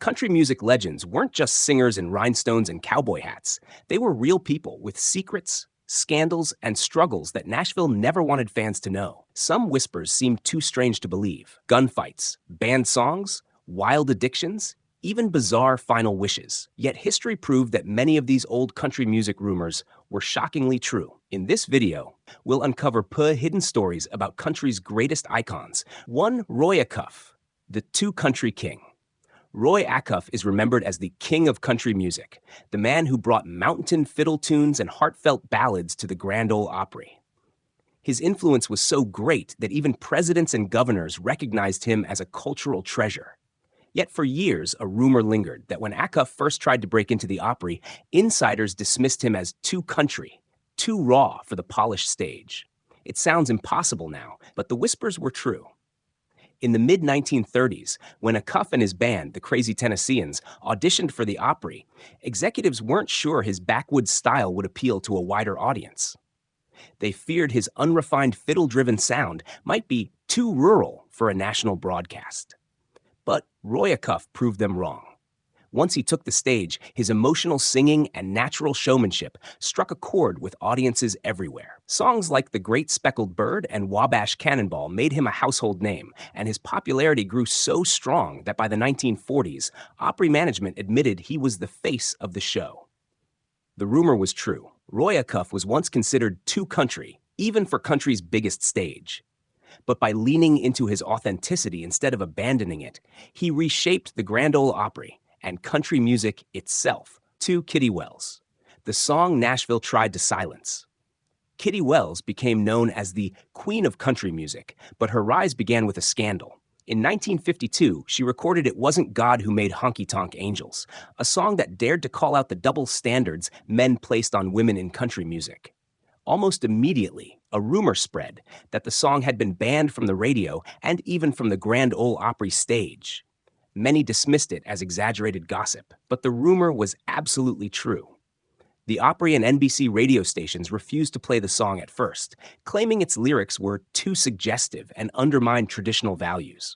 Country music legends weren't just singers in rhinestones and cowboy hats. They were real people with secrets, scandals, and struggles that Nashville never wanted fans to know. Some whispers seemed too strange to believe. Gunfights, banned songs, wild addictions, even bizarre final wishes. Yet history proved that many of these old country music rumors were shockingly true. In this video, we'll uncover hidden stories about country's greatest icons. One, Roy Acuff, the two-country king. Roy Acuff is remembered as the king of country music, the man who brought mountain fiddle tunes and heartfelt ballads to the Grand Ole Opry. His influence was so great that even presidents and governors recognized him as a cultural treasure. Yet for years, a rumor lingered that when Acuff first tried to break into the Opry, insiders dismissed him as too country, too raw for the polished stage. It sounds impossible now, but the whispers were true. In the mid-1930s, when Acuff and his band, the Crazy Tennesseans, auditioned for the Opry, executives weren't sure his backwoods style would appeal to a wider audience. They feared his unrefined fiddle-driven sound might be too rural for a national broadcast. But Roy Acuff proved them wrong. Once he took the stage, his emotional singing and natural showmanship struck a chord with audiences everywhere. Songs like The Great Speckled Bird and Wabash Cannonball made him a household name, and his popularity grew so strong that by the 1940s, Opry management admitted he was the face of the show. The rumor was true. Roy Acuff was once considered too country, even for country's biggest stage. But by leaning into his authenticity instead of abandoning it, he reshaped the Grand Ole Opry and country music itself. To Kitty Wells, the song Nashville tried to silence. Kitty Wells became known as the Queen of Country Music, but her rise began with a scandal. In 1952, she recorded It Wasn't God Who Made Honky Tonk Angels, a song that dared to call out the double standards men placed on women in country music. Almost immediately, a rumor spread that the song had been banned from the radio and even from the Grand Ole Opry stage. Many dismissed it as exaggerated gossip, but the rumor was absolutely true. The Opry and NBC radio stations refused to play the song at first, claiming its lyrics were too suggestive and undermined traditional values.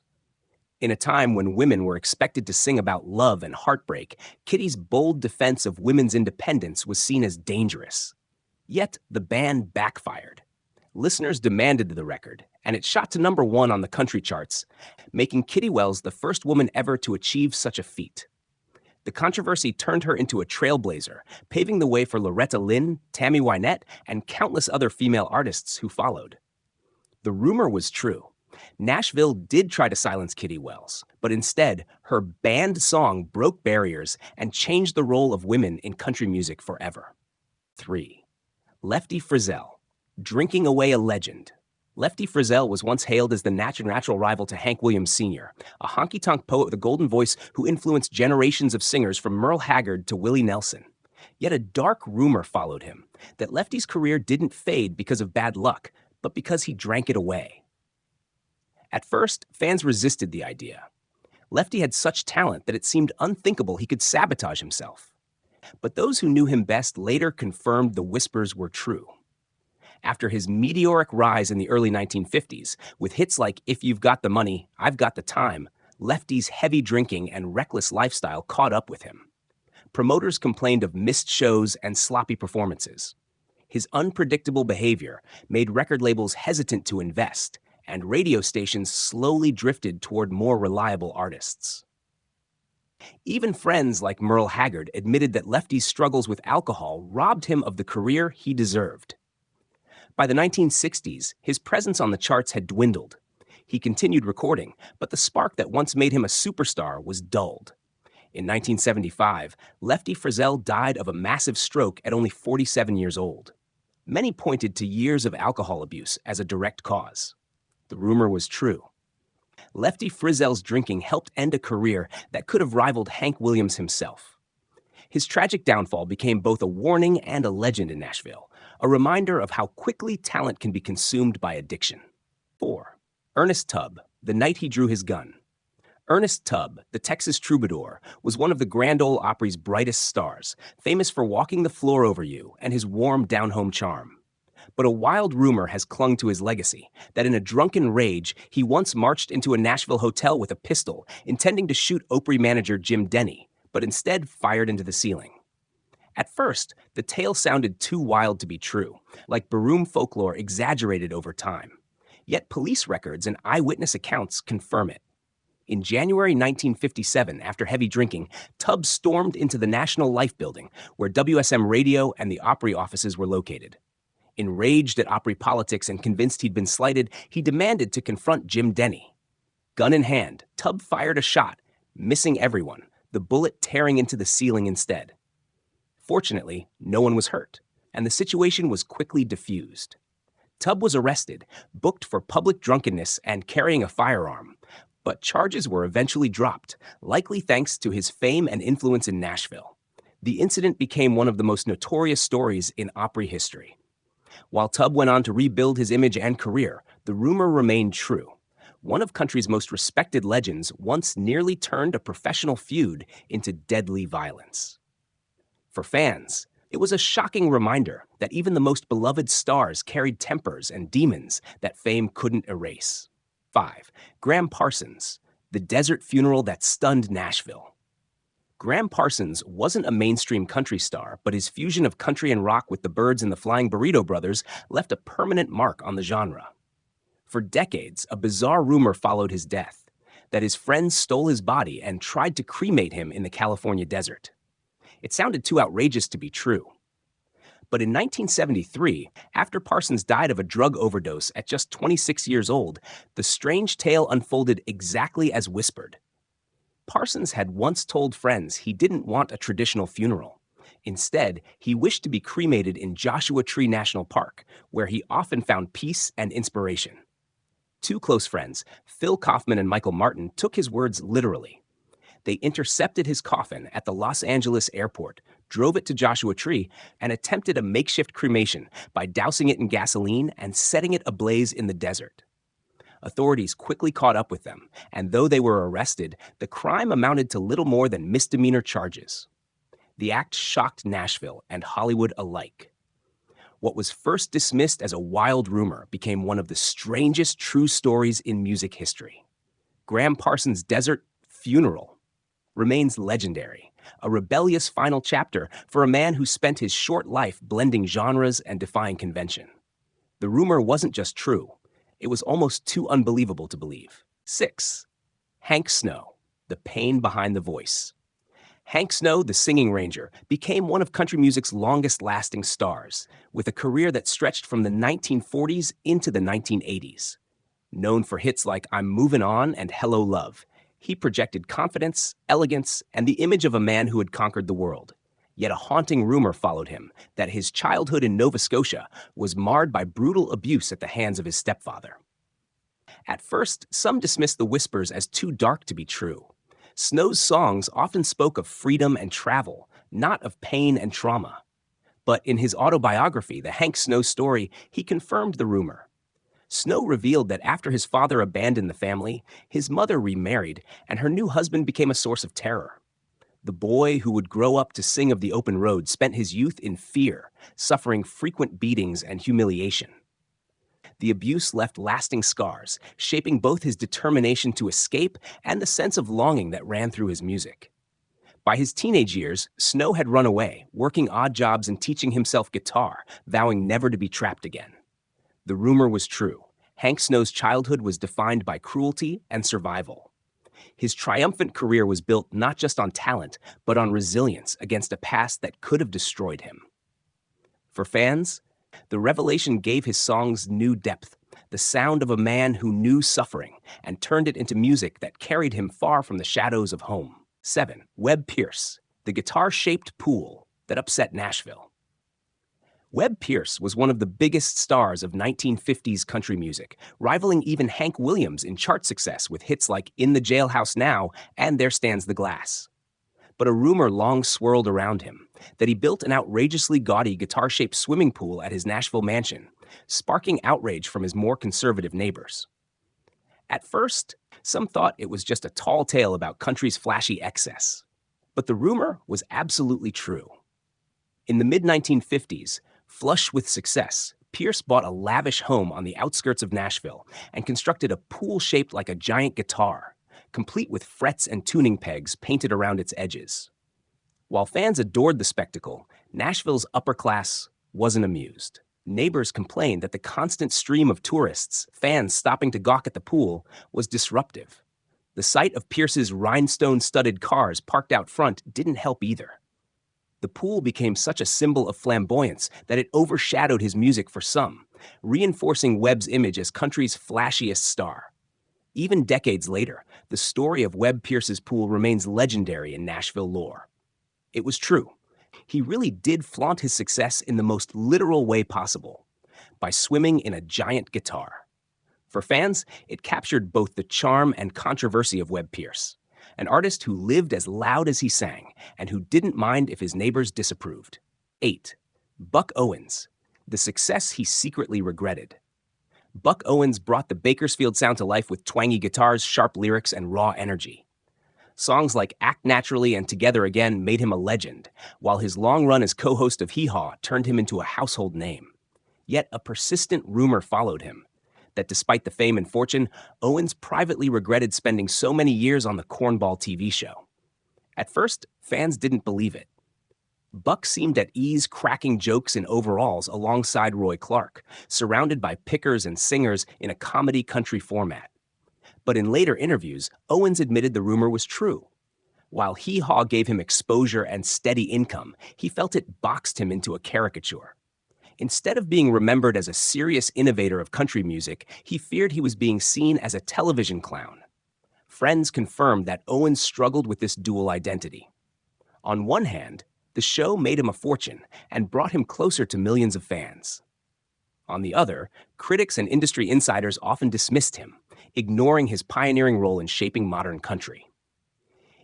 In a time when women were expected to sing about love and heartbreak, Kitty's bold defense of women's independence was seen as dangerous. Yet the ban backfired. Listeners demanded the record, and it shot to #1 on the country charts, making Kitty Wells the first woman ever to achieve such a feat. The controversy turned her into a trailblazer, paving the way for Loretta Lynn, Tammy Wynette, and countless other female artists who followed. The rumor was true. Nashville did try to silence Kitty Wells, but instead, her banned song broke barriers and changed the role of women in country music forever. 3. Lefty Frizzell, drinking away a legend. Lefty Frizzell was once hailed as the natural rival to Hank Williams Sr., a honky-tonk poet with a golden voice who influenced generations of singers from Merle Haggard to Willie Nelson. Yet a dark rumor followed him, that Lefty's career didn't fade because of bad luck, but because he drank it away. At first, fans resisted the idea. Lefty had such talent that it seemed unthinkable he could sabotage himself. But those who knew him best later confirmed the whispers were true. After his meteoric rise in the early 1950s, with hits like If You've Got the Money, I've Got the Time, Lefty's heavy drinking and reckless lifestyle caught up with him. Promoters complained of missed shows and sloppy performances. His unpredictable behavior made record labels hesitant to invest, and radio stations slowly drifted toward more reliable artists. Even friends like Merle Haggard admitted that Lefty's struggles with alcohol robbed him of the career he deserved. By the 1960s, his presence on the charts had dwindled. He continued recording, but the spark that once made him a superstar was dulled. In 1975, Lefty Frizzell died of a massive stroke at only 47 years old. Many pointed to years of alcohol abuse as a direct cause. The rumor was true. Lefty Frizzell's drinking helped end a career that could have rivaled Hank Williams himself. His tragic downfall became both a warning and a legend in Nashville, a reminder of how quickly talent can be consumed by addiction. 4. Ernest Tubb, the night he drew his gun. Ernest Tubb, the Texas troubadour, was one of the Grand Ole Opry's brightest stars, famous for walking the floor over you and his warm down-home charm. but a wild rumor has clung to his legacy that in a drunken rage, he once marched into a Nashville hotel with a pistol, intending to shoot Opry manager Jim Denny, but instead fired into the ceiling. At first, the tale sounded too wild to be true, like Baroom folklore exaggerated over time. Yet police records and eyewitness accounts confirm it. In January 1957, after heavy drinking, Tubb stormed into the National Life Building, where WSM Radio and the Opry offices were located. Enraged at Opry politics and convinced he'd been slighted, he demanded to confront Jim Denny. Gun in hand, Tubb fired a shot, missing everyone, the bullet tearing into the ceiling instead. Fortunately, no one was hurt, and the situation was quickly diffused. Tubb was arrested, booked for public drunkenness and carrying a firearm, but charges were eventually dropped, likely thanks to his fame and influence in Nashville. The incident became one of the most notorious stories in Opry history. While Tubb went on to rebuild his image and career, the rumor remained true. One of country's most respected legends once nearly turned a professional feud into deadly violence. For fans, it was a shocking reminder that even the most beloved stars carried tempers and demons that fame couldn't erase. 5. Gram Parsons, the desert funeral that stunned Nashville. Gram Parsons wasn't a mainstream country star, but his fusion of country and rock with the Byrds and the Flying Burrito Brothers left a permanent mark on the genre. For decades, a bizarre rumor followed his death, that his friends stole his body and tried to cremate him in the California desert. It sounded too outrageous to be true. But in 1973, after Parsons died of a drug overdose at just 26 years old, the strange tale unfolded exactly as whispered. Parsons had once told friends he didn't want a traditional funeral. Instead, he wished to be cremated in Joshua Tree National Park, where he often found peace and inspiration. Two close friends, Phil Kaufman and Michael Martin, took his words literally. They intercepted his coffin at the Los Angeles airport, drove it to Joshua Tree, and attempted a makeshift cremation by dousing it in gasoline and setting it ablaze in the desert. Authorities quickly caught up with them, and though they were arrested, the crime amounted to little more than misdemeanor charges. The act shocked Nashville and Hollywood alike. What was first dismissed as a wild rumor became one of the strangest true stories in music history. Gram Parsons' desert funeral remains legendary, a rebellious final chapter for a man who spent his short life blending genres and defying convention. The rumor wasn't just true, it was almost too unbelievable to believe. 6. Hank Snow, the pain behind the voice. Hank Snow, the singing ranger, became one of country music's longest-lasting stars, with a career that stretched from the 1940s into the 1980s. Known for hits like I'm Movin' On and Hello Love, he projected confidence, elegance, and the image of a man who had conquered the world. Yet a haunting rumor followed him that his childhood in Nova Scotia was marred by brutal abuse at the hands of his stepfather. At first, some dismissed the whispers as too dark to be true. Snow's songs often spoke of freedom and travel, not of pain and trauma. But in his autobiography, The Hank Snow Story, he confirmed the rumor. Snow revealed that after his father abandoned the family, his mother remarried, and her new husband became a source of terror. The boy who would grow up to sing of the open road spent his youth in fear, suffering frequent beatings and humiliation. The abuse left lasting scars, shaping both his determination to escape and the sense of longing that ran through his music. By his teenage years, Snow had run away, working odd jobs and teaching himself guitar, vowing never to be trapped again. The rumor was true. Hank Snow's childhood was defined by cruelty and survival. His triumphant career was built not just on talent, but on resilience against a past that could have destroyed him. For fans, the revelation gave his songs new depth, the sound of a man who knew suffering and turned it into music that carried him far from the shadows of home. 7. Webb Pierce, the guitar-shaped pool that upset Nashville. Webb Pierce was one of the biggest stars of 1950s country music, rivaling even Hank Williams in chart success with hits like In the Jailhouse Now and There Stands the Glass. But a rumor long swirled around him that he built an outrageously gaudy guitar-shaped swimming pool at his Nashville mansion, sparking outrage from his more conservative neighbors. At first, some thought it was just a tall tale about country's flashy excess. But the rumor was absolutely true. In the mid-1950s, flush with success, Pierce bought a lavish home on the outskirts of Nashville and constructed a pool shaped like a giant guitar, complete with frets and tuning pegs painted around its edges. While fans adored the spectacle, Nashville's upper class wasn't amused. Neighbors complained that the constant stream of tourists, fans stopping to gawk at the pool, was disruptive. The sight of Pierce's rhinestone-studded cars parked out front didn't help either. The pool became such a symbol of flamboyance that it overshadowed his music for some, reinforcing Webb's image as country's flashiest star. Even decades later, the story of Webb Pierce's pool remains legendary in Nashville lore. It was true. He really did flaunt his success in the most literal way possible, by swimming in a giant guitar. For fans, it captured both the charm and controversy of Webb Pierce, an artist who lived as loud as he sang and who didn't mind if his neighbors disapproved. 8. Buck Owens, the success he secretly regretted. Buck Owens brought the Bakersfield sound to life with twangy guitars, sharp lyrics, and raw energy. Songs like Act Naturally and Together Again made him a legend, while his long run as co-host of Hee Haw turned him into a household name. Yet a persistent rumor followed him, that despite the fame and fortune, Owens privately regretted spending so many years on the Cornball TV show. At first, fans didn't believe it. Buck seemed at ease cracking jokes in overalls alongside Roy Clark, surrounded by pickers and singers in a comedy country format. But in later interviews, Owens admitted the rumor was true. While Hee Haw gave him exposure and steady income, he felt it boxed him into a caricature. Instead of being remembered as a serious innovator of country music, he feared he was being seen as a television clown. Friends confirmed that Owens struggled with this dual identity. On one hand, the show made him a fortune and brought him closer to millions of fans. On the other, critics and industry insiders often dismissed him, ignoring his pioneering role in shaping modern country.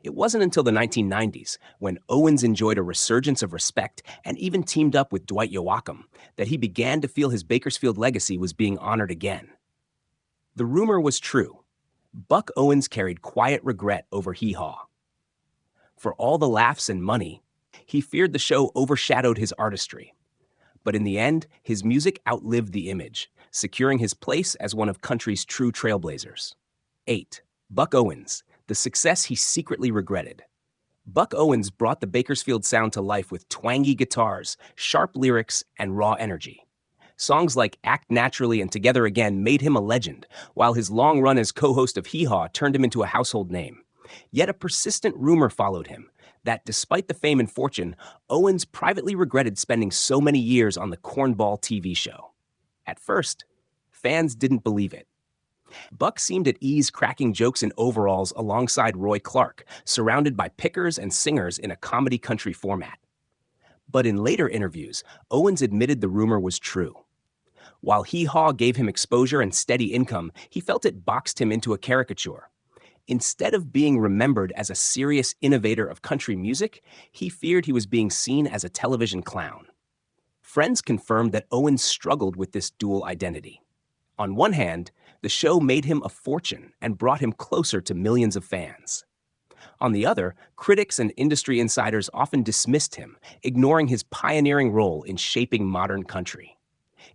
It wasn't until the 1990s, when Owens enjoyed a resurgence of respect and even teamed up with Dwight Yoakam, that he began to feel his Bakersfield legacy was being honored again. The rumor was true. Buck Owens carried quiet regret over Hee Haw. For all the laughs and money, he feared the show overshadowed his artistry. But in the end, his music outlived the image, securing his place as one of country's true trailblazers. 8. Buck Owens, the success he secretly regretted. Buck Owens brought the Bakersfield sound to life with twangy guitars, sharp lyrics, and raw energy. Songs like Act Naturally and Together Again made him a legend, while his long run as co-host of Hee Haw turned him into a household name. Yet a persistent rumor followed him, that despite the fame and fortune, Owens privately regretted spending so many years on the Cornball TV show. At first, fans didn't believe it. Buck seemed at ease cracking jokes in overalls alongside Roy Clark, surrounded by pickers and singers in a comedy country format. But in later interviews, Owens admitted the rumor was true. While Hee Haw gave him exposure and steady income, he felt it boxed him into a caricature. Instead of being remembered as a serious innovator of country music, he feared he was being seen as a television clown. Friends confirmed that Owens struggled with this dual identity. On one hand, the show made him a fortune and brought him closer to millions of fans. On the other, critics and industry insiders often dismissed him, ignoring his pioneering role in shaping modern country.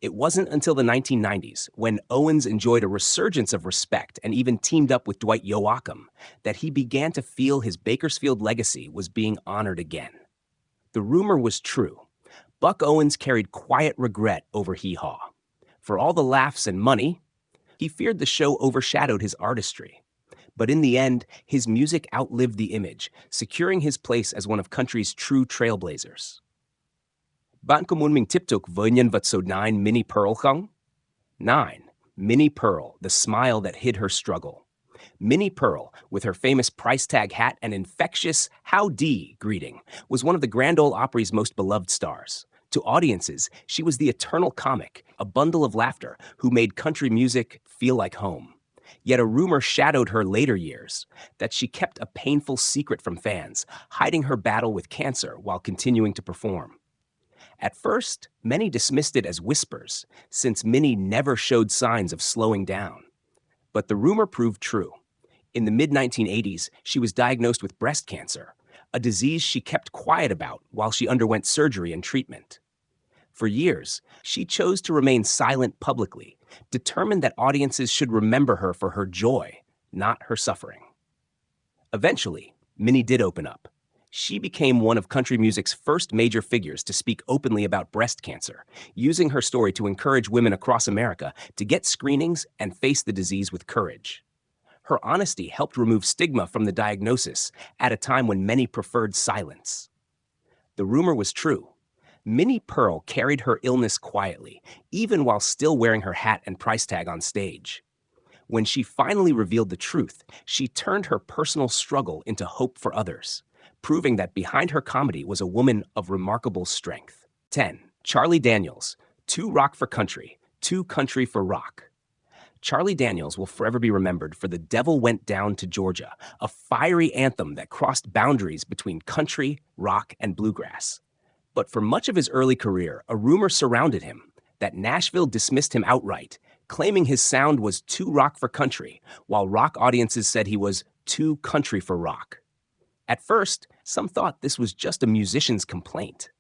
It wasn't until the 1990s, when Owens enjoyed a resurgence of respect and even teamed up with Dwight Yoakam, that he began to feel his Bakersfield legacy was being honored again. The rumor was true. Buck Owens carried quiet regret over Hee Haw. For all the laughs and money, he feared the show overshadowed his artistry. But in the end, his music outlived the image, securing his place as one of country's true trailblazers. Bạn có muốn mình tiếp tục với nhân vật số 9 Minnie Pearl không? 9. Minnie Pearl, the smile that hid her struggle. Minnie Pearl, with her famous price tag hat and infectious "Howdy" greeting, was one of the Grand Ole Opry's most beloved stars. To audiences, she was the eternal comic, a bundle of laughter who made country music feel like home. Yet a rumor shadowed her later years, that she kept a painful secret from fans, hiding her battle with cancer while continuing to perform. At first, many dismissed it as whispers, since Minnie never showed signs of slowing down. But the rumor proved true. In the mid-1980s, she was diagnosed with breast cancer, a disease she kept quiet about while she underwent surgery and treatment. For years, she chose to remain silent publicly, determined that audiences should remember her for her joy, not her suffering. Eventually, Minnie did open up. She became one of country music's first major figures to speak openly about breast cancer, using her story to encourage women across America to get screenings and face the disease with courage. Her honesty helped remove stigma from the diagnosis at a time when many preferred silence. The rumor was true. Minnie Pearl carried her illness quietly, even while still wearing her hat and price tag on stage. When she finally revealed the truth, she turned her personal struggle into hope for others, proving that behind her comedy was a woman of remarkable strength. 10. Charlie Daniels, Too Rock for Country, Too Country for Rock. Charlie Daniels will forever be remembered for The Devil Went Down to Georgia, a fiery anthem that crossed boundaries between country, rock, and bluegrass. But for much of his early career, a rumor surrounded him that Nashville dismissed him outright, claiming his sound was too rock for country, while rock audiences said he was too country for rock. At first, some thought this was just a musician's complaint.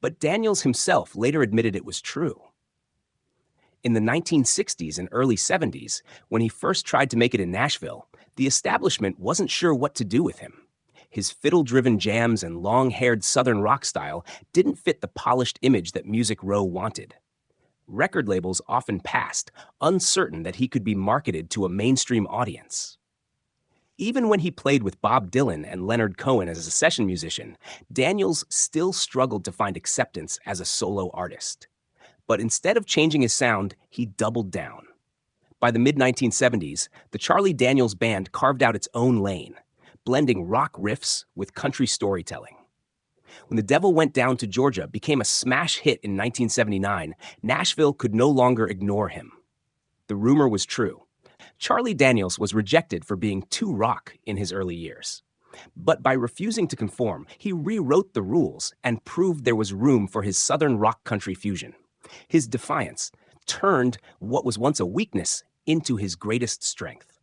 But Daniels himself later admitted it was true. In the 1960s and early 70s, when he first tried to make it in Nashville, the establishment wasn't sure what to do with him. His fiddle-driven jams and long-haired Southern rock style didn't fit the polished image that Music Row wanted. Record labels often passed, uncertain that he could be marketed to a mainstream audience. Even when he played with Bob Dylan and Leonard Cohen as a session musician, Daniels still struggled to find acceptance as a solo artist. But instead of changing his sound, he doubled down. By the mid-1970s, the Charlie Daniels Band carved out its own lane, blending rock riffs with country storytelling. When The Devil Went Down to Georgia became a smash hit in 1979, Nashville could no longer ignore him. The rumor was true. Charlie Daniels was rejected for being too rock in his early years. But by refusing to conform, he rewrote the rules and proved there was room for his Southern rock country fusion. His defiance turned what was once a weakness into his greatest strength.